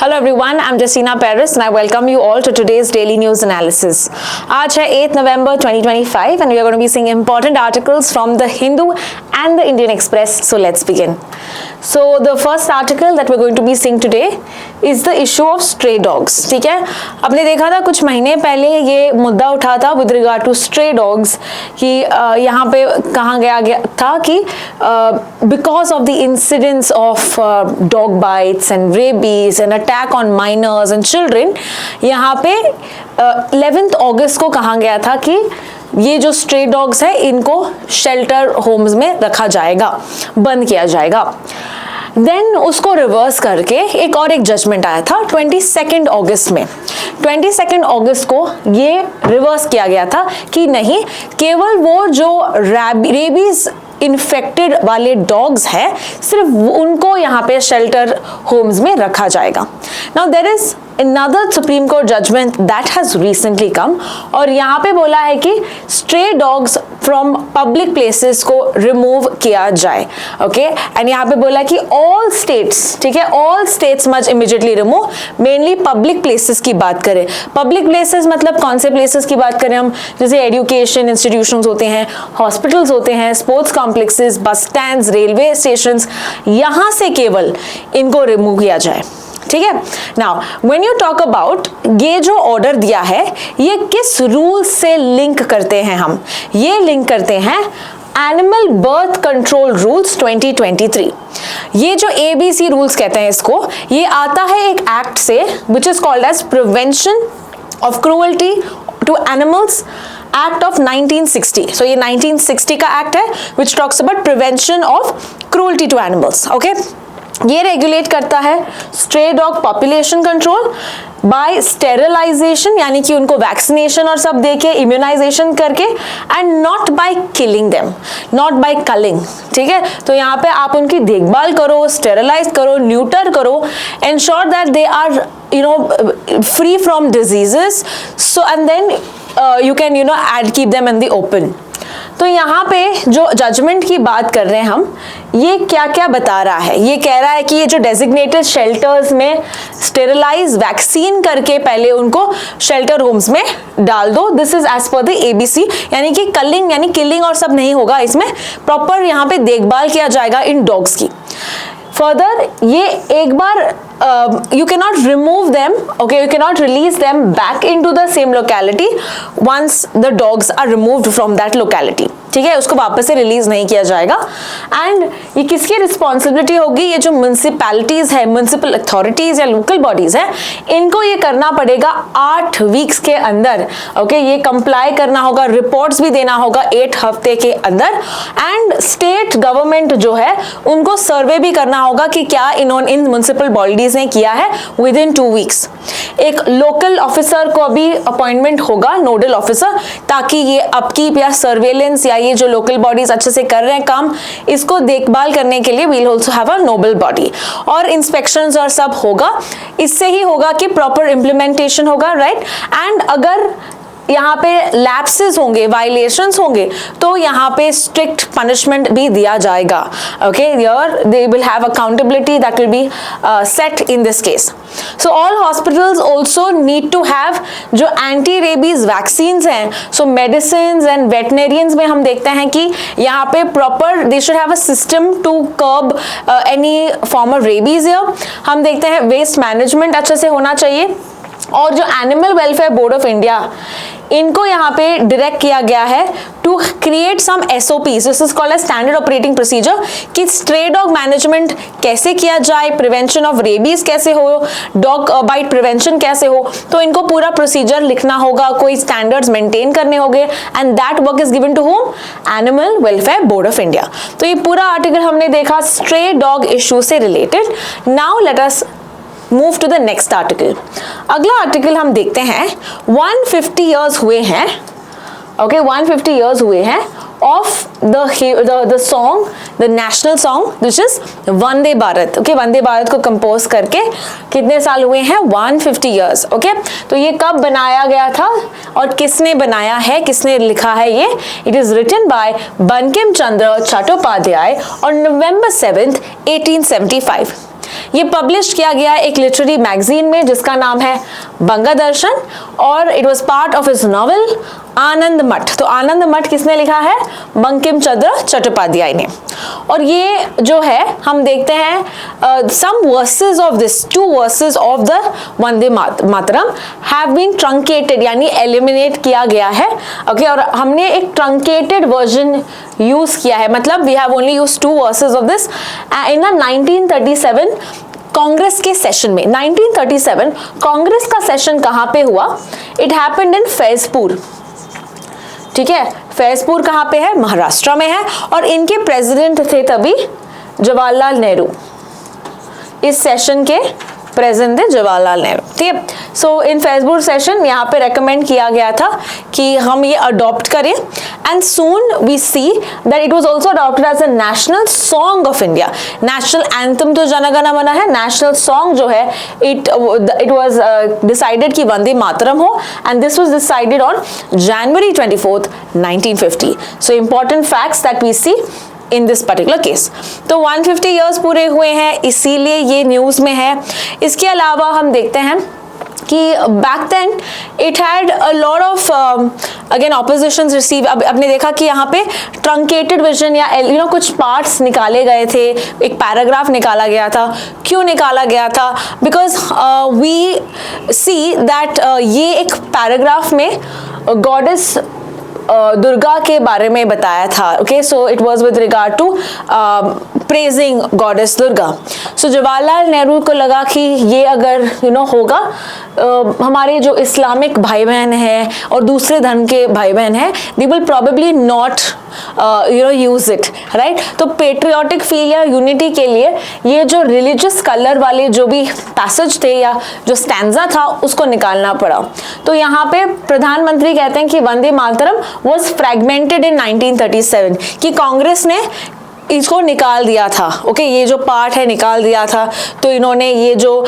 Hello everyone, I'm Justina Paris and I welcome you all to today's daily news analysis. आज है 8 November 2025 and we are going to be seeing important articles from the Hindu and the Indian Express. So let's begin. So the first article that we're going to be seeing today is the issue of stray dogs. ठीक है, आपने देखा था कुछ महीने पहले ये मुद्दा उठा था with regard to stray dogs कि यहाँ पे कहा गया था कि because of the incidents of dog bites and rabies and attack on minors and children, यहाँ पे 11th अगस्त को कहा गया था कि ये जो स्ट्रे डॉग्स है इनको शेल्टर होम्स में रखा जाएगा, बंद किया जाएगा। देन उसको रिवर्स करके एक जजमेंट आया था 22 अगस्त में। 22 अगस्त को ये रिवर्स किया गया था कि नहीं, केवल वो जो रेबीज इन्फेक्टेड वाले डॉग्स हैं सिर्फ उनको यहाँ पे शेल्टर होम्स में रखा जाएगा। Now there is another Supreme Court judgment that has recently come और यहाँ पे बोला है कि stray dogs from public places को remove किया जाए, okay? and यहाँ पे बोला कि all states, ठीक है, all states must immediately remove, mainly public places की बात करें। public places मतलब कौन से places की बात करें हम, जैसे education institutions होते हैं, hospitals होते हैं, sports complexes, bus stands, railway stations, यहाँ से केवल इनको remove किया जाए, ठीक है। Now when you talk about ये जो ऑर्डर दिया है ये किस रूल से लिंक करते हैं, हम ये लिंक करते हैं एनिमल बर्थ कंट्रोल रूल्स 2023। ये जो ABC रूल्स कहते हैं इसको, ये आता है एक एक्ट से which is called as prevention of cruelty to animals act of 1960। So ये 1960 का एक्ट है which talks about prevention of cruelty to animals, okay. ये रेगुलेट करता है stray dog population control by sterilisation, यानी कि उनको वैक्सीनेशन और सब देके इम्यूनाइजेशन करके, and not by killing them, not by culling, ठीक है। तो यहाँ पे आप उनकी देखभाल करो, स्टेरिलाइज करो, न्यूटर करो, ensure that they are free from diseases, so and then you can keep them in the open. तो यहाँ पे जो जजमेंट की बात कर रहे हैं हम, ये क्या क्या बता रहा है, ये कह रहा है कि ये जो डेजिग्नेटेड शेल्टर्स में स्टेरिलाइज वैक्सीन करके पहले उनको शेल्टर होम्स में डाल दो। This is as per the ABC, यानी कि कलिंग यानी किलिंग और सब नहीं होगा, इसमें प्रॉपर यहाँ पे देखभाल किया जाएगा इन डॉग्स की। फर्दर ये एक बार you cannot remove them, okay, you cannot release them back into the same locality once the dogs are removed from that locality, ठीक है, उसको वापस से रिलीज नहीं किया जाएगा। एंड ये किसकी रिस्पॉन्सिबिलिटी होगी, ये जो म्यूनिसिपैलिटीज है, म्यूनिसिपल अथॉरिटीज या लोकल बॉडीज है, इनको ये करना पड़ेगा 8 वीक्स के अंदर, ओके, ये कंप्लाई करना होगा, रिपोर्ट्स भी देना होगा 8 हफ्ते के अंदर। एंड स्टेट गवर्नमेंट जो है उनको सर्वे भी करना होगा कि क्या इन्होंने इन म्यूनिसिपल बॉडीज ने किया है विद इन 2 वीक्स। एक लोकल ऑफिसर को अभी अपॉइंटमेंट होगा, नोडल ऑफिसर, ताकि ये अपकीप या सर्वेलेंस या ये जो लोकल बॉडीज अच्छे से कर रहे हैं काम, इसको देखभाल करने के लिए we'll also have a noble body, और इंस्पेक्शंस और सब होगा। इससे ही होगा कि प्रॉपर इंप्लीमेंटेशन होगा, राइट। एंड अगर यहाँ पे लैप्सेस होंगे, वायलेशंस होंगे, तो यहाँ पे स्ट्रिक्ट पनिशमेंट भी दिया जाएगा, okay. Here they will have accountability that will be set in this case. So all hospitals also need to have जो एंटी रेबीज वैक्सीन्स हैं, सो मेडिसिन एंड वेटनेरियंस में हम देखते हैं कि यहाँ पे proper they should have a system to curb any form of rabies. हम देखते हैं वेस्ट मैनेजमेंट अच्छे से होना चाहिए, और जो animal welfare board of India, इनको यहाँ पे डायरेक्ट किया गया है to create some SOPs, this is called as standard operating procedure, कि स्ट्रे डॉग मैनेजमेंट कैसे किया जाए, प्रिवेंशन ऑफ रेबीज कैसे हो, डॉग बाइट प्रिवेंशन कैसे हो, तो इनको पूरा प्रोसीजर लिखना होगा, कोई स्टैंडर्ड्स मेंटेन करने होंगे, and that work is given to home, animal welfare board of India. तो ये पूरा आर्टिकल हमने देखा स्ट्रे डॉग इशू से related. Now let us move to the next article. अगला आर्टिकल हम देखते हैं 150 ईयर्स हुए हैं, ओके, 150 ईयर्स हुए हैं of the song, the national song which is Vande Bharat, okay. Vande Bharat को कंपोज करके कितने साल हुए हैं, 150 ईयर्स, ओके। तो ये कब बनाया गया था और किसने बनाया है, किसने लिखा है ये, it is written by Bankim Chandra Chattopadhyay on November 7th, 1875। ये पब्लिश किया गया एक लिटरेरी मैगजीन में जिसका नाम है बंगदर्शन, और it was part of his novel Anandamath. तो आनंद मठ किसने लिखा है? बंकिम चंद्र चट्टोपाध्याय ने। और ये जो है हम देखते हैं some verses of this, 2 verses of the Vande Mataram have been truncated, यानी एलिमिनेट किया गया है। ओके, और हमने एक ट्रंकेटेड वर्जन यूज किया है, मतलब we have only used 2 verses of this in 1937 Congress के सेशन में। 1937 कांग्रेस का सेशन कहां पे हुआ? It happened in Faizpur. ठीक है, फैजपुर कहां पे है? महाराष्ट्र में है, और इनके प्रेसिडेंट थे तभी जवाहरलाल नेहरू। इस सेशन के प्रेजेंट थे जवाहरलाल नेहरू। ठीक है, सो इन फैजपुर सेशन यहाँ पे रेकमेंड किया गया था कि हम ये अडॉप्ट करें, and soon we see that it was also adopted as a national song of India. National anthem तो जन गण मन है, नेशनल सॉन्ग जो है इट वाज डिसाइडेड कि वंदे मातरम हो, and this was decided on January 24th 1950। So important facts that we see in this particular case। तो 150 years पूरे हुए हैं, इसीलिए ये न्यूज में है। इसके अलावा हम देखते हैं कि back then it had a lot of again oppositions receive. अब आपने देखा कि यहाँ पे ट्रंकेटेड विजन या कुछ पार्ट्स निकाले गए थे, एक पैराग्राफ निकाला गया था। क्यों निकाला गया था? बिकॉज वी सी दैट ये एक पैराग्राफ में गॉडेस दुर्गा के बारे में बताया था। Okay, so it was with regard to praising goddess Durga. So Jawaharlal Nehru को लगा कि ये अगर होगा, हमारे जो इस्लामिक भाई बहन हैं और दूसरे धर्म के भाई बहन हैं, they will probably not use it, right. तो पेट्रियोटिक फील या यूनिटी के लिए ये जो रिलीजियस कलर वाले जो भी पैसेज थे या जो स्टैंजा था उसको निकालना पड़ा। तो यहाँ पे प्रधानमंत्री कहते हैं कि वंदे मातरम was fragmented in 1937, कि कांग्रेस ने इसको निकाल दिया था। ओके, ये जो पार्ट है निकाल दिया था, तो इन्होंने ये जो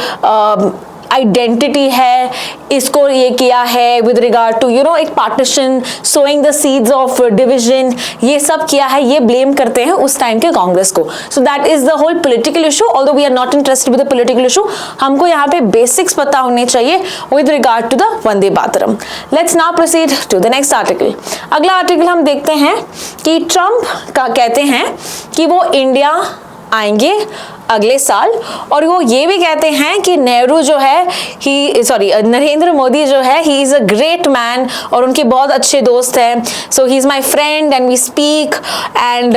आइडेंटिटी है इसको ये किया है विद रिगार्ड टू एक partition, sowing the seeds of division, ये सब किया है, ये ब्लेम करते हैं उस टाइम के कांग्रेस को। So that is the whole political issue, although we are not interested with the political issue. हमको यहाँ पे बेसिक्स पता होने चाहिए with regard to the Vande Mataram. Let's now proceed to the next article. अगला आर्टिकल हम देखते हैं कि ट्रंप का कहते हैं कि वो इंडिया आएंगे अगले साल, और वो ये भी कहते हैं कि नेहरू जो है नरेंद्र मोदी जो है he is a great man, और उनके बहुत अच्छे दोस्त हैं। So he is my friend and we speak and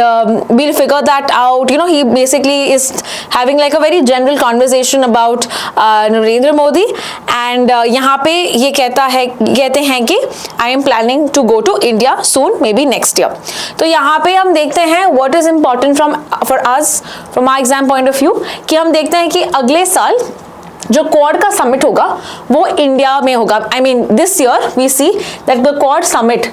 we'll figure that out. He basically is having like a very general conversation about Narendra Modi, and यहाँ पे ये कहते हैं कि I am planning to go to India soon, maybe next year. तो यहाँ पे हम देखते हैं what is important for us from our exam point of view, कि हम देखते हैं कि अगले साल जो क्वाड का समिट होगा वो इंडिया में होगा। I mean this year we see that the quad summit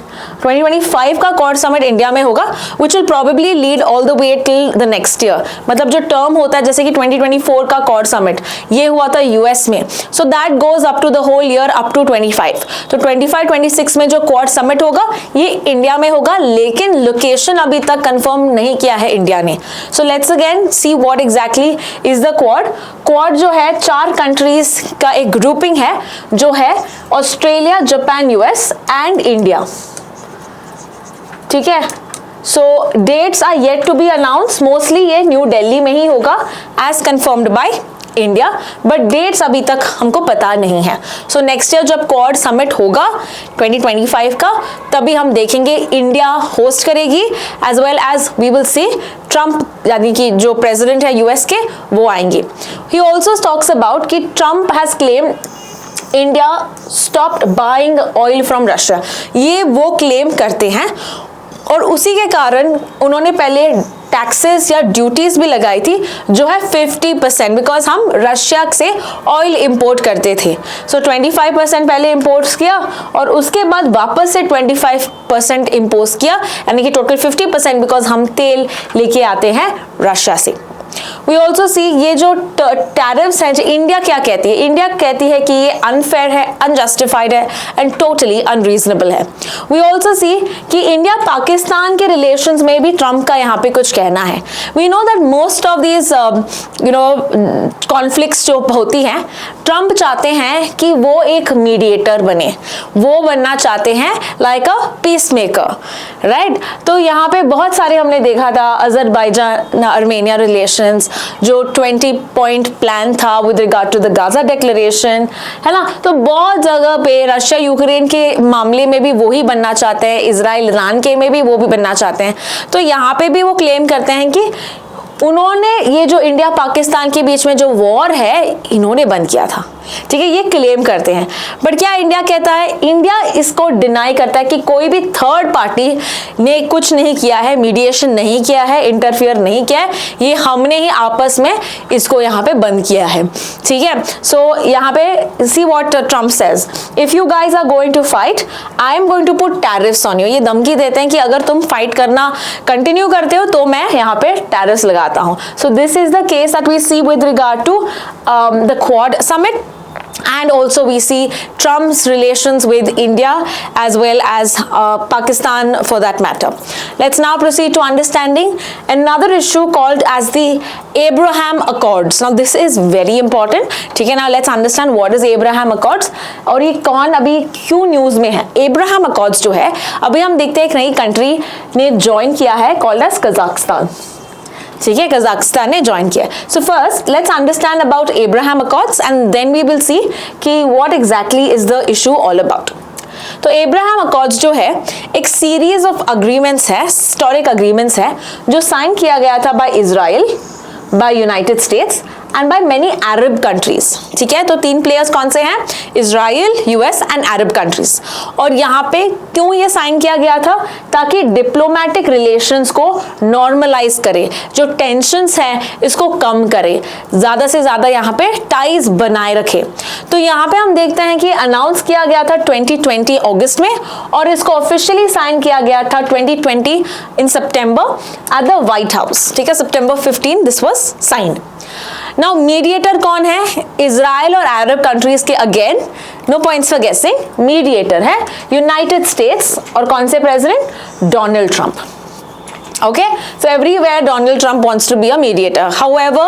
2025 का क्वाड समिट इंडिया में होगा, which will probably lead all the way till the next year. मतलब जो टर्म होता है, जैसे कि 2024 का क्वाड समिट ये हुआ था यूएस में, so that goes up to the whole year up to 25। तो 25-26 में जो क्वाड समिट होगा ये इंडिया में होगा, लेकिन लोकेशन अभी तक कंफर्म नहीं किया है इंडिया ने। So let's again see what exactly is the quad. Quad जो है 4 कंट्रीज का एक ग्रुपिंग है, जो है Australia, Japan, US and India. ठीक है, so dates are yet to be announce. Mostly ये न्यू दिल्ली में ही होगा as confirmed by India, but dates अभी तक हमको पता नहीं है। सो नेक्स्ट ईयर जब क्वाड समिट होगा 2025 का, तभी हम देखेंगे इंडिया होस्ट करेगी, as well as we will see Trump यानी कि जो प्रेसिडेंट है यूएस के वो आएंगे। ही ऑल्सो टॉक्स अबाउट कि Trump has claim India stopped buying oil from Russia, ये वो क्लेम करते हैं, और उसी के कारण उन्होंने पहले टैक्सेस या ड्यूटीज भी लगाई थी जो है 50%, बिकॉज हम रशिया से ऑयल इंपोर्ट करते थे। सो 25% पहले इंपोर्ट किया और उसके बाद वापस से 25% इंपोज किया, यानी कि टोटल 50%, बिकॉज हम तेल लेके आते हैं रशिया से। वी ऑल्सो सी ये जो टैरिफ्स हैं, इंडिया क्या कहती है, इंडिया कहती है कि ये अनफेयर है, अनजस्टिफाइड है एंड टोटली अनरीजनेबल है। वी ऑल्सो सी कि इंडिया पाकिस्तान के रिलेशंस में भी ट्रंप का यहाँ पे कुछ कहना है। We know that most of these conflicts जो होती हैं, ट्रंप चाहते हैं कि वो एक मीडिएटर बने, वो बनना चाहते हैं like a peace maker, right. तो यहाँ पे बहुत सारे हमने देखा था, अजरबैजान आर्मेनिया रिलेशंस, जो 20 पॉइंट प्लान था with regard to the Gaza declaration, है ना। तो बहुत जगह पे रशिया यूक्रेन के मामले में भी वही बनना चाहते हैं, इजराइल ईरान के में भी वो भी बनना चाहते हैं। तो यहाँ पे भी वो क्लेम करते हैं कि उन्होंने ये जो इंडिया पाकिस्तान के बीच में जो वॉर है इन्होंने बंद किया था, ठीक है, ये क्लेम करते हैं। बट क्या इंडिया कहता है, इंडिया इसको डिनाई करता है कि कोई भी थर्ड पार्टी ने कुछ नहीं किया है, मीडिएशन नहीं किया है, इंटरफियर नहीं किया है, ये हमने ही आपस में इसको यहाँ पे बंद किया है, ठीक है। सो यहाँ पे see what Trump says, if you guys are going to fight I am going to put tariffs on you. ये धमकी देते हैं कि अगर तुम फाइट करना कंटिन्यू करते हो तो मैं यहाँ पे टैरिफ्स लगाता हूँ। So this is the case that we see with regard to the quad summit, and also we see Trump's relations with India as well as Pakistan for that matter. Let's now proceed to understanding another issue called as the Abraham Accords. Now this is very important, ठीक है ना। Let's understand what is Abraham Accords और ये कौन अभी क्यों news में है। Abraham Accords जो है अभी हम देखते हैं एक नई कंट्री ने ज्वाइन किया है called as कजाकिस्तान, ठीक है, कजाकिस्तान ने ज्वाइन किया। So first let's understand about Abraham Accords and then we will see कि what exactly is the issue all about. तो एब्राहम अकॉर्ड्स जो है एक सीरीज ऑफ अग्रीमेंट्स है, हिस्टोरिक अग्रीमेंट्स है, जो साइन किया गया था by Israel, by United States and by many Arab countries, ठीक है। तो तीन प्लेयर्स कौन से हैं, Israel, US and Arab countries. और यहाँ पे क्यों ये साइन किया गया था, ताकि डिप्लोमेटिक रिलेशंस को नॉर्मलाइज करे, जो टेंशंस हैं इसको कम करे, ज्यादा से ज्यादा यहाँ पे टाइज बनाए रखे। तो यहाँ पे हम देखते हैं कि अनाउंस किया गया था 2020 अगस्त में और इसको ऑफिशियली साइन किया गया था 2020 in September at the White House, ठीक है, September 15 this was signed. Now mediator कौन है, इजराइल और अरब कंट्रीज के again no points for guessing, mediator है यूनाइटेड स्टेट्स और कौन से president, Donald Trump. Okay, so everywhere Donald Trump wants to be a mediator. However,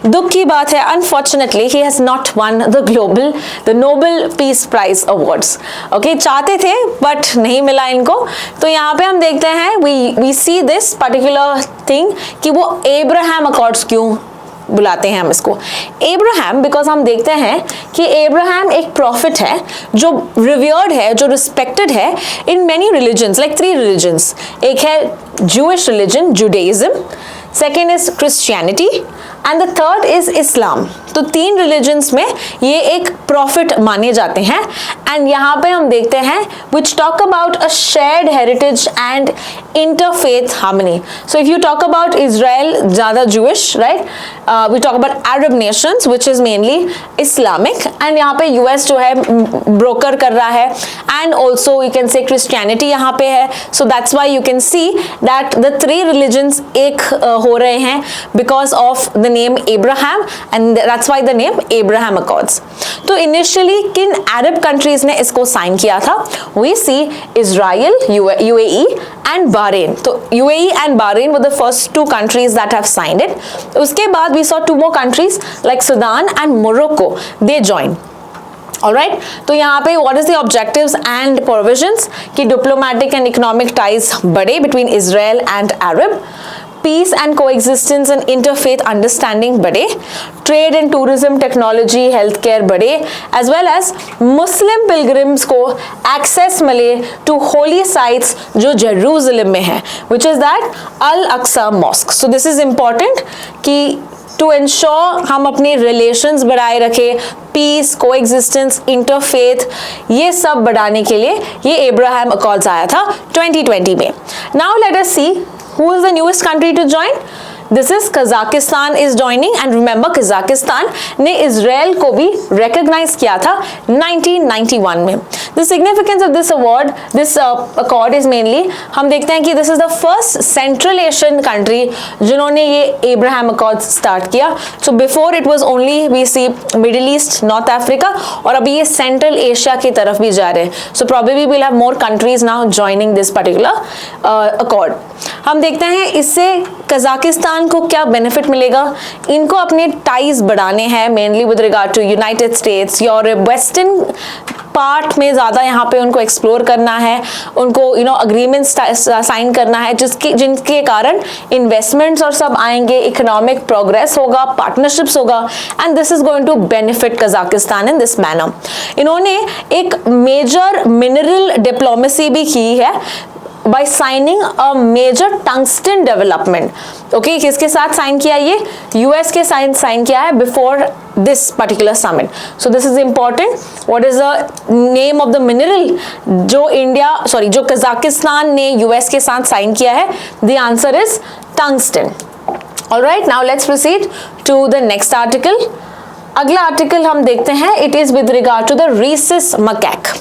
दुख की बात है, unfortunately he has not won the Nobel Peace Prize Awards. Okay, चाहते थे but नहीं मिला इनको। तो यहाँ पे हम देखते हैं we see this particular thing कि वो Abraham Accords क्यों बुलाते हैं हम इसको एब्राहम, बिकॉज हम देखते हैं कि एब्राहम एक प्रॉफिट है जो रिवर्ड है, जो रिस्पेक्टेड है in many religions, like 3 religions. एक है Jewish religion, Judaism, second is Christianity and the third is Islam. तो 3 रिलीजन्स में ये एक प्रॉफिट माने जाते हैं। एंड यहाँ पे हम देखते हैं which talk about a shared heritage and interfaith harmony. So if you talk about Israel, ज़्यादा Jewish, right? We talk about Arab nations which is mainly Islamic, and यहाँ पे US जो है ब्रोकर कर रहा है, and also you can say Christianity यहाँ पे है। So that's why you can see that the 3 religions एक हो रहे हैं because of the name Abraham, and that's why the name Abraham Accords. तो initially किन अरब कंट्रीज ने इसको साइन किया था, we see Israel, UAE and Bahrain. तो UAE and Bahrain were the first 2 countries that have signed it. उसके बाद we saw 2 more countries like Sudan and Morocco, they joined. Alright, तो यहाँ पे what is the objectives and provisions कि diplomatic and economic ties बढ़े between Israel and Arab, peace and coexistence and interfaith understanding बढ़े, trade and tourism, technology, healthcare बढ़े, as well as Muslim pilgrims को access मिले to holy sites जो Jerusalem में है, which is that Al-Aqsa Mosque. So this is important कि to ensure हम अपने relations बढ़ाए रखें, peace, coexistence, interfaith, ये सब बढ़ाने के लिए ये एब्राहम अकॉर्ड्स आया था 2020 में। Now let us see who is the newest country to join. This is Kazakhstan is joining and remember Kazakhstan ने इजराइल को भी रिकॉग्नाइज किया था 1991 में। The significance of this award, this accord is mainly, हम देखते हैं कि this is the first central Asian country जिन्होंने ये एब्राहम अकॉर्ड स्टार्ट किया। So before it was only we see Middle East, North Africa, और अभी ये सेंट्रल एशिया की तरफ भी जा रहे हैं। So probably will have more countries now joining this particular accord. हम देखते हैं इससे कजाकिस्तान को क्या बेनिफिट मिलेगा। इनको अपने टाइज बढ़ाने हैं mainly with regard to United States, Europe, western part में ज़्यादा यहाँ पे उनको एक्सप्लोर करना है, उनको अग्रीमेंट्स साइन करना है जिनके कारण इन्वेस्टमेंट्स और सब आएंगे, इकोनॉमिक प्रोग्रेस होगा, पार्टनरशिप्स होगा, and this is going to benefit Kazakhstan in this manner. इन्होंने एक मेजर मिनरल डिप्लोमेसी भी की है by signing a major tungsten development. Okay, किसके साथ साइन किया? ये यूएस के साइन किया है before this particular summit. So this is important. What is the name of the mineral जो कजाकिस्तान ने यूएस के साथ साइन किया है? The answer is tungsten. All right, now let's proceed to the next article. अगला article हम देखते हैं, it is with regard to the rhesus macaque.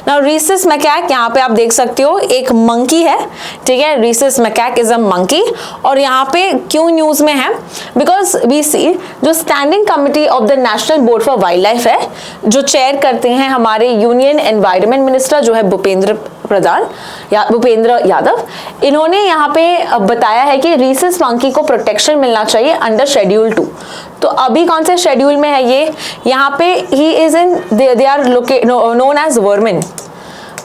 Now rhesus macaque, यहाँ पे आप देख सकते हो एक मंकी है, ठीक है, rhesus macaque is a monkey, और यहाँ पे क्यों न्यूज में है? बिकॉज वी सी जो standing committee of the national board for wild life है, जो चेयर करते हैं हमारे यूनियन एनवायरनमेंट मिनिस्टर जो है भूपेंद्र यादव, इन्होंने यहाँ पे बताया है कि rhesus monkey को प्रोटेक्शन मिलना चाहिए अंडर शेड्यूल 2। तो अभी कौन से शेड्यूल में है ये? यहाँ पे he is in, they are known as vermin.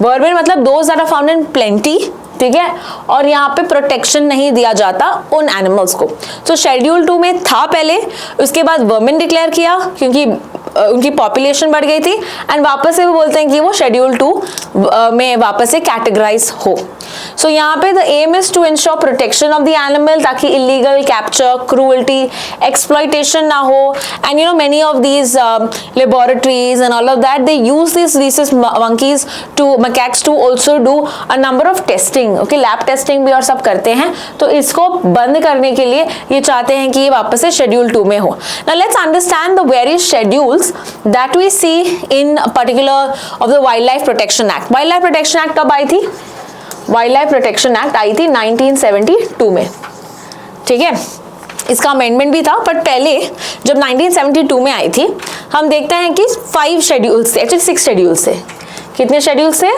Vermin मतलब those that are found in plenty, ठीक है, और यहाँ पे प्रोटेक्शन नहीं दिया जाता उन एनिमल्स को। तो शेड्यूल 2 में था पहले, उसके बाद वर्मिन डिक्लेयर किया क्योंकि उनकी पॉपुलेशन बढ़ गई थी, एंड वापस से वो बोलते हैं कि वो शेड्यूल 2 में वापस से कैटेगराइज हो। सो यहाँ पे the aim is to ensure protection of the animal, ताकि इलीगल कैप्चर, क्रूअल्टी, एक्सप्लॉयटेशन ना हो, and many of these laboratories and all of that they use this rhesus monkeys to macaques to also do a number of testing, okay, lab testing भी और सब करते हैं। तो इसको बंद करने के लिए ये चाहते हैं कि ये वापस से शेड्यूल 2 में हो। Now let's understand the various schedules that we see in particular of the Wildlife Protection Act. Wildlife Protection Act कब आई थी? Wildlife Protection Act आई थी 1972 में, ठीक है, इसका अमेंडमेंट भी था, बट पहले जब 1972 में आई थी, हम देखते हैं कि 5 शेड्यूल्स थे, एक्चुअली 6 शेड्यूल्स थे। कितने शेड्यूल्स थे?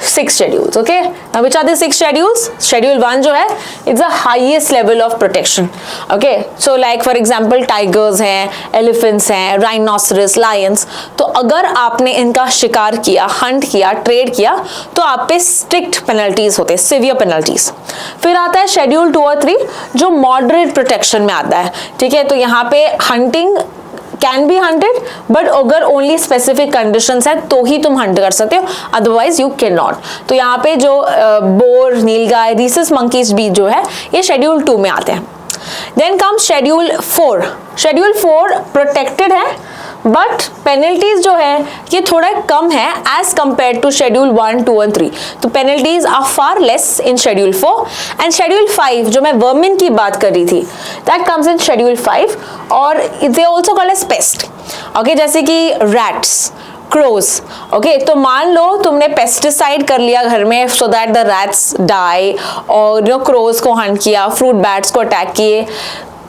6 schedules. Okay, now which are the 6 schedules? Schedule 1 जो है, it's the highest level of protection. Okay, so like for example tigers हैं, elephants हैं, rhinoceros, lions. तो अगर आपने इनका शिकार किया, हंट किया, ट्रेड किया, तो आप पे स्ट्रिक्ट पेनल्टीज होते हैं, सिवियर पेनल्टीज। फिर आता है शेड्यूल 2 और 3 जो मॉडरेट प्रोटेक्शन में आता है, ठीक है। तो यहाँ पे hunting can be hunted, but अगर ओनली स्पेसिफिक कंडीशंस है तो ही तुम हंट कर सकते हो, अदरवाइज यू कैन नॉट। तो यहाँ पे जो बोर, नीलगाय, rhesus monkeys भी जो है ये शेड्यूल 2 में आते हैं। Then come schedule 4। Schedule 4 protected है, बट पेनल्टीज जो है ये थोड़ा कम है एज कंपेयर टू शेड्यूल 1, 2 और 3। तो penalties are far less in schedule 4 and schedule 5 जो मैं वर्मिन की बात कर रही थी, दैट कम्स इन शेड्यूल 5, और they also called as pest, okay, जैसे कि रैट्स, क्रोज, ओके। तो मान लो तुमने पेस्टिसाइड कर लिया घर में so that the rats die, और क्रोज को हंट किया, फ्रूट बैट्स को अटैक किए,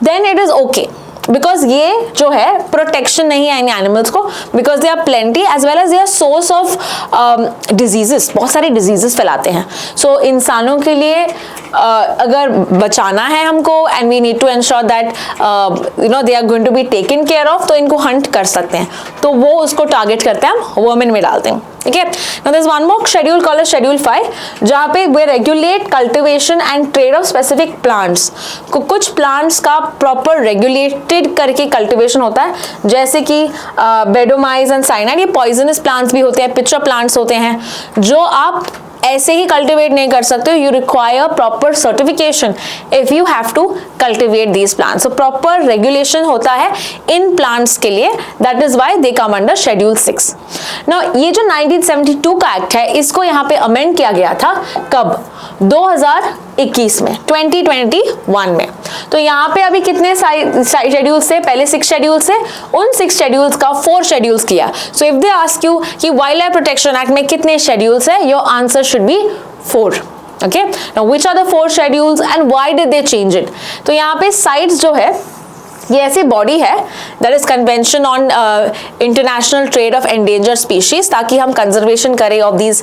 then it is okay, because ये जो है प्रोटेक्शन नहीं है इन एनिमल्स को, because they are plenty as well as they are source of diseases, बहुत सारे डिजीजेस फैलाते हैं। सो इंसानों के लिए अगर बचाना है हमको, and we need to ensure that they are going to be taken care of, तो इनको हंट कर सकते हैं, तो वो उसको टारगेट करते हैं, हम वर्मिन में डालते हैं, ठीक है। Now there is one more schedule called schedule 5 जहाँ पे they regulate cultivation and trade of specific plants. कुछ प्लांट्स का प्रॉपर रेगुलेटेड करके कल्टिवेशन होता है, जैसे कि बेडोमाइज एंड साइनाइड, ये पॉइजनस प्लांट्स भी होते हैं, पिक्चर प्लांट्स होते हैं, जो आप ऐसे ही कल्टिवेट नहीं कर सकते हो, you require proper certification if you have to cultivate these plants. So proper regulation होता है इन प्लांट्स के लिए, that is why they come under schedule 6। Now ये जो 1972 का एक्ट है, इसको यहाँ पे अमेंड किया गया था, कब? 2021 में, 2021 में। तो यहाँ पे अभी कितने शेड्यूल्स थे? पहले 6 शेड्यूल्स थे, उन 6 शेड्यूल्स का 4 शेड्यूल्स किया। So if they ask you कि वाइल्ड लाइफ प्रोटेक्शन एक्ट में कितने शेड्यूल्स है, your answer should be 4। Okay, now which are the 4 schedules and why did they change it? तो यहाँ पे CITES जो है, ये ऐसी बॉडी है that is convention on international trade of endanger species, ताकि हम कंजर्वेशन करें ऑफ दीज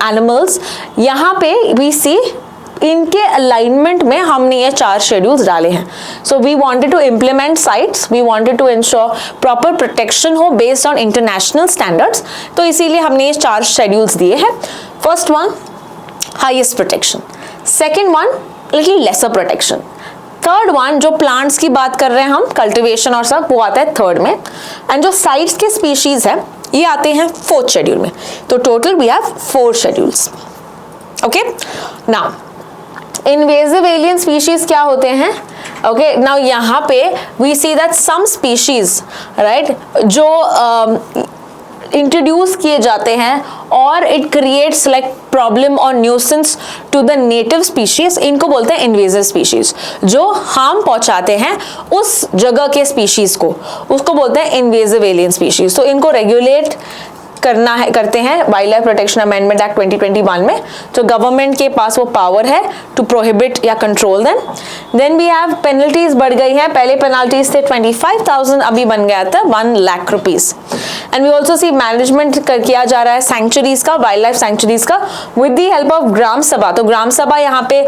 एनिमल्स। यहाँ पे वी सी इनके अलाइनमेंट में हमने ये 4 शेड्यूल्स डाले हैं। So we wanted to implement CITES, we wanted to ensure proper protection हो बेस्ड ऑन इंटरनेशनल स्टैंडर्ड्स, तो इसीलिए हमने ये 4 शेड्यूल्स दिए हैं। First one highest protection, second one little lesser protection, third one जो प्लांट्स की बात कर रहे हैं हम, कल्टिवेशन और सब, वो आता है थर्ड में, एंड जो साइट्स के स्पीशीज है ये आते हैं 4th शेड्यूल में। तो total we have 4 schedules. Okay, now invasive alien species क्या होते हैं? ओके, नाउ यहाँ पे we see that some species, right, जो इंट्रोड्यूस किए जाते हैं और इट क्रिएट्स लाइक प्रॉब्लम और nuisance to the native species, इनको बोलते हैं इन्वेजिव स्पीशीज। जो हार्म पहुंचाते हैं उस जगह के स्पीशीज को, उसको बोलते हैं इन्वेजिव एलियन स्पीशीज। तो इनको रेगुलेट करते हैं wild life protection amendment act 2021 में। तो गवर्नमेंट के पास वो पावर है टू प्रोहिबिट या control them. Then we have penalties बढ़ गई हैं, पहले पेनल्टीज थे 25,000, अभी बन गया था 1 lakh rupees. And we also see management किया जा रहा है सैंक्चुरीज का, वाइल्ड लाइफ सैंक्चुरीज का, with the help of gram sabha. तो ग्राम सभा यहाँ पे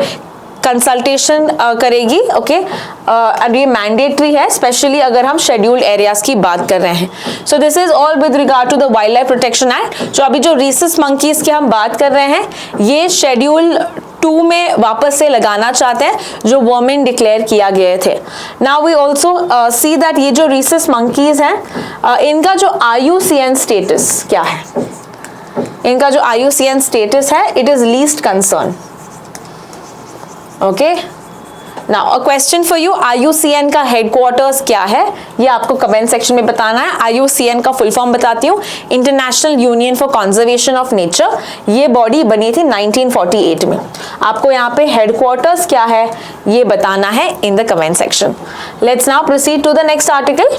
कंसल्टेशन करेगी। ओके, एंड ये मैंडेटरी है, स्पेशली अगर हम शेड्यूल्ड एरियाज की बात कर रहे हैं। So this is all with regard to the wild life protection act. जो अभी जो रीसस मंकीज की हम बात कर रहे हैं, ये शेड्यूल 2 में वापस से लगाना चाहते हैं, जो वर्मिन डिक्लेयर किया गए थे। Now we also see that ये जो रीसस मंकीज हैं, इनका जो IUCN स्टेटस क्या है? इनका जो IUCN स्टेटस है, it is least concern. Okay, now a question for you, IUCN का हेडक्वार्टर्स क्या है? ये आपको कमेंट सेक्शन में बताना है। IUCN का फुल फॉर्म बताती हूँ, international union for conservation of nature. ये बॉडी बनी थी 1948 में। आपको यहाँ पे हेडक्वार्टर्स क्या है ये बताना है in the comment section. Let's now proceed to the next article.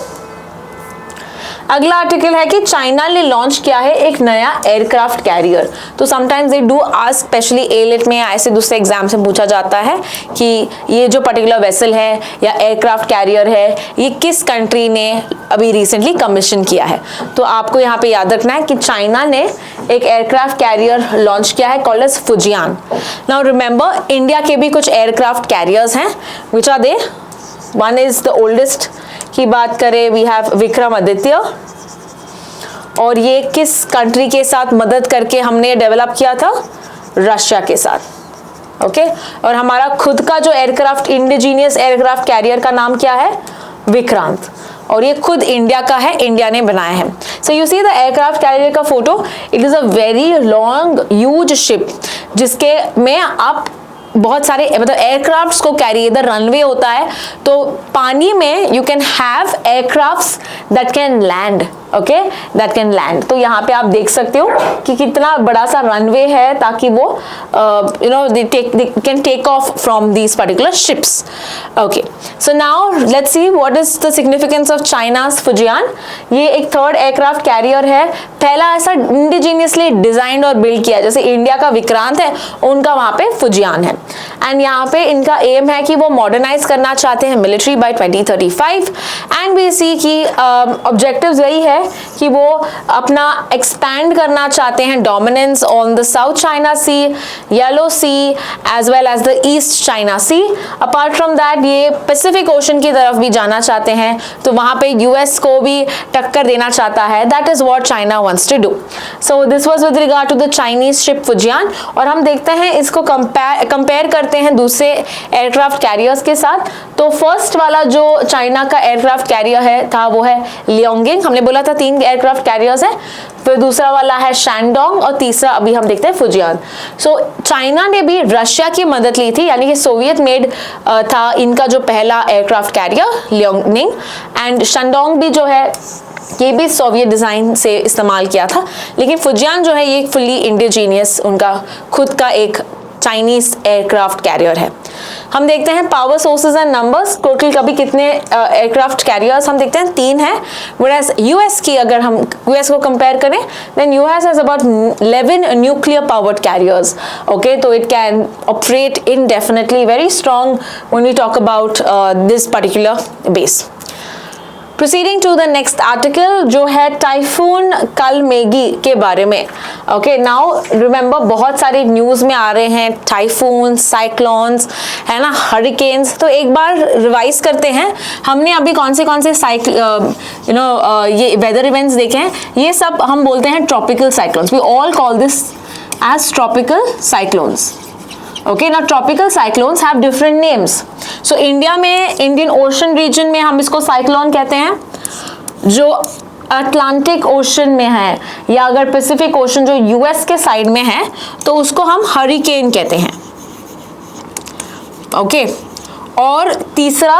अगला आर्टिकल है कि चाइना ने लॉन्च किया है एक नया एयरक्राफ्ट कैरियर। तो sometimes they do ask, specially elite में ऐसे दूसरे एग्जाम से पूछा जाता है कि ये जो पर्टिकुलर वेसल है या एयरक्राफ्ट कैरियर है, ये किस कंट्री ने अभी रिसेंटली कमीशन किया है। तो आपको यहाँ पे याद रखना है कि चाइना ने एक एयरक्राफ्ट कैरियर लॉन्च किया है called as Fujian. Now remember, India के भी कुछ एयरक्राफ्ट कैरियर्स हैं, which are they? One is the oldest की बात करें, वी हैव विक्रमादित्य, और ये किस कंट्री के साथ मदद करके हमने डेवलप किया था? रशिया के साथ। ओके, और हमारा खुद का जो एयरक्राफ्ट, इंडिजीनियस एयरक्राफ्ट कैरियर का नाम क्या है? विक्रांत, और ये खुद इंडिया का है, इंडिया ने बनाया है। So you see the aircraft carrier का photo, it is a very long huge ship, जिसके में आप बहुत सारे मतलब एयरक्राफ्ट्स को कैरी, इधर रनवे होता है, तो पानी में you can have aircrafts that can land. Okay, that can land. तो यहाँ पे आप देख सकते हो कि कितना बड़ा सा रनवे है, ताकि वो you know they can take off from these particular ships. Okay, so now let's see what is the significance of China's Fujian. ये एक थर्ड एयरक्राफ्ट कैरियर है, पहला ऐसा इंडिजीनियसली डिजाइंड और बिल्ड किया, जैसे इंडिया का विक्रांत है, उनका वहाँ पे फुजियान है। एंड यहाँ पे इनका एम है कि वो मॉडर्नाइज करना चाहते हैं मिलिट्री बाय 2035। एंड वी सी की ऑब्जेक्टिव्स यही है कि वो अपना एक्सपैंड करना चाहते हैं dominance on the South China Sea, Yellow Sea, as well as the East China Sea. Apart from that ये पैसिफिक ओशन की तरफ भी जाना चाहते हैं, तो वहाँ पे यूएस को भी टक्कर देना चाहता है। That is what China wants to do. So this was with regard to the Chinese ship Fujian. और हम देखते हैं इसको कंपेयर करते हैं दूसरे एयरक्राफ्ट कैरियर्स के साथ। तो फर्स्ट वाला जो चाइना का एयरक्राफ्ट कैरियर है था वो है लियोंगिंग। हमने बोला था 3 एयरक्राफ्ट कैरियर्स हैं, फिर दूसरा वाला है शैंडोंग, और तीसरा अभी हम देखते हैं फुजियान। सो चाइना ने भी रशिया की मदद ली थी, यानी कि सोवियत मेड था इनका जो पहला एयरक्राफ्ट कैरियर लियोंगिंग, एंड शैंडोंग भी जो है ये भी सोवियत डिजाइन से इस्तेमाल किया था। लेकिन फुजियान जो है ये फुल्ली इंडिजीनियस, उनका खुद का एक चाइनीज एयरक्राफ्ट कैरियर है। हम देखते हैं power sources and numbers, total कभी कितने एयरक्राफ्ट कैरियर्स हम देखते हैं 3 है, व्हेयरएज यूएस की अगर हम यूएस को कंपेयर करें then US has about 11 nuclear powered carriers. Okay, तो it can operate indefinitely, very strong when we talk about this particular base. Proceeding to the next article जो है टाइफून कलमेगी के बारे में। ओके, नाउ रिमेंबर बहुत सारे news में आ रहे हैं टाइफून, साइक्लोन्स, है ना, हरिकेन्स। तो एक बार रिवाइज करते हैं, हमने अभी कौन से ये वेदर इवेंट्स देखे हैं, ये सब हम बोलते हैं tropical cyclones. We all call this as tropical cyclones. Okay, now tropical cyclones have different names. So India में, इंडियन ओशन रीजन में हम इसको साइक्लोन कहते हैं। जो अटलांटिक ओशन में है या अगर पैसिफिक ओशन जो यूएस के साइड में है तो उसको हम हरिकेन कहते हैं। ओके, और तीसरा,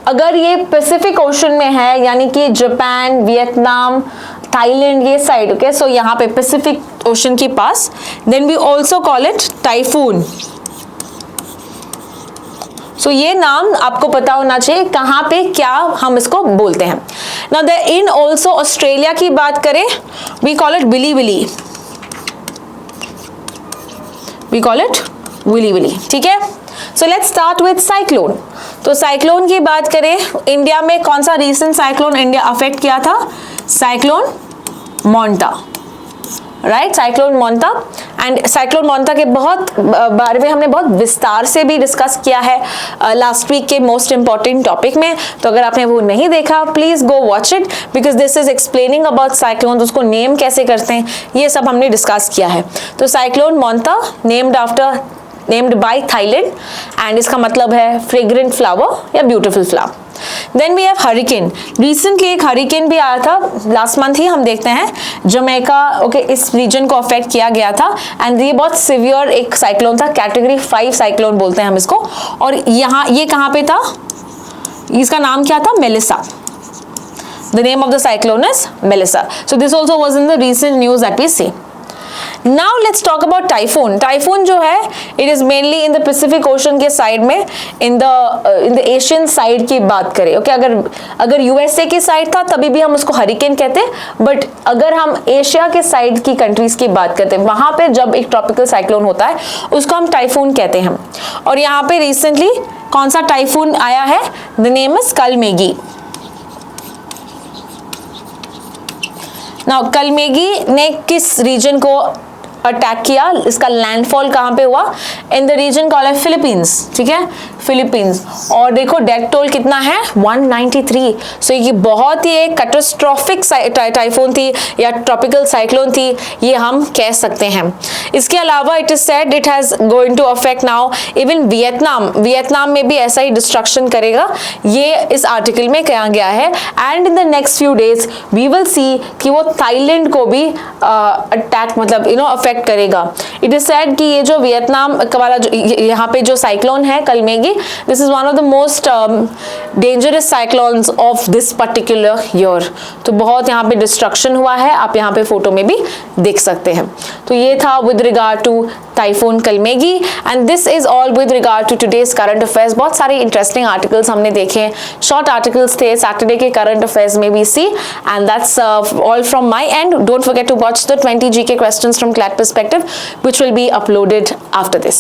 अगर ये पैसिफिक ओशन में है यानी कि जापान, वियतनाम, थाईलैंड ये साइड, ओके, सो यहाँ पे पैसिफिक ओशन के पास, then we also call it typhoon. So ये नाम आपको पता होना चाहिए कहाँ पे क्या हम इसको बोलते हैं। Now the in also Australia की बात करें, we call it willy willy, we call it willy willy, ठीक है। So let's start with cyclone. तो साइक्लोन की बात करें, इंडिया में कौन सा रीसेंट साइक्लोन इंडिया अफेक्ट किया था? Cyclone Montha, right, cyclone Montha. And cyclone Montha के बहुत बारे में हमने बहुत विस्तार से भी डिस्कस किया है लास्ट वीक के मोस्ट इंपॉर्टेंट टॉपिक में। तो अगर आपने वो नहीं देखा please go watch it, because this is explaining about cyclone, उसको नेम कैसे करते हैं ये सब हमने डिस्कस किया है। तो cyclone Montha named by Thailand and इसका मतलब है फ्रेग्रेंट फ्लावर या beautiful flower. Then we have hurricane. Recently एक हरिकेन भी आया था, लास्ट मंथ ही हम देखते हैं, जमैका, ओके, इस रीजन को अफेक्ट किया गया था एंड ये बहुत सिवियर एक साइक्लोन था, कैटेगरी 5 साइक्लोन बोलते हैं हम इसको। और यहाँ ये कहाँ पे था, इसका नाम क्या था? Melissa. The name of the cyclone is Melissa. So this also was in the recent news that we see. Now let's talk about typhoon. Typhoon जो है it is mainly in the Pacific Ocean के side में, in the Asian side की बात करें, okay, अगर USA के side था तभी भी हम उसको हरिकेन कहते हैं, बट अगर हम एशिया के साइड की कंट्रीज की बात करते हैं वहां पे जब एक ट्रॉपिकल साइक्लोन होता है उसको हम टाइफून कहते हैं। और यहाँ पे रिसेंटली कौन सा टाइफून आया है? The name is Kalmaegi. Now Kalmaegi ने किस रीजन को अटैक किया? इसका लैंडफॉल कहाँ पे हुआ? इन द रीजन कॉल्ड है फिलीपींस, ठीक है, फिलीपींस। और देखो डेथ टोल कितना है? 193। सो ये बहुत ही एक कैटास्ट्रॉफिक टाइफून थी या ट्रॉपिकल साइक्लोन थी, ये हम कह सकते हैं। इसके अलावा it is said it has going to affect now even Vietnam में भी ऐसा ही डिस्ट्रक्शन करेगा, ये इस आर्टिकल में कहा गया है। And in the next few days we will see कि वो थाईलैंड को भी अटैक मतलब अफेक्ट करेगा। इट इज सेड कि ये जो वियतनाम वाला जो यहाँ पे जो साइक्लोन है Kalmaegi, this is one of the most dangerous cyclones of this particular year. तो बहुत यहाँ पे डिस्ट्रक्शन हुआ है, आप यहाँ पे फोटो में भी देख सकते हैं। तो ये था with regard to typhoon Kalmaegi and this is all with regard to today's current affairs. बहुत सारे इंटरेस्टिंग आर्टिकल्स हमने देखे, शॉर्ट आर्टिकल्स थे सैटरडे के करंट अफेयर्स में भी see, and that's all from my end. Don't forget to watch the 20 GK questions from CLAT perspective which will be uploaded after this.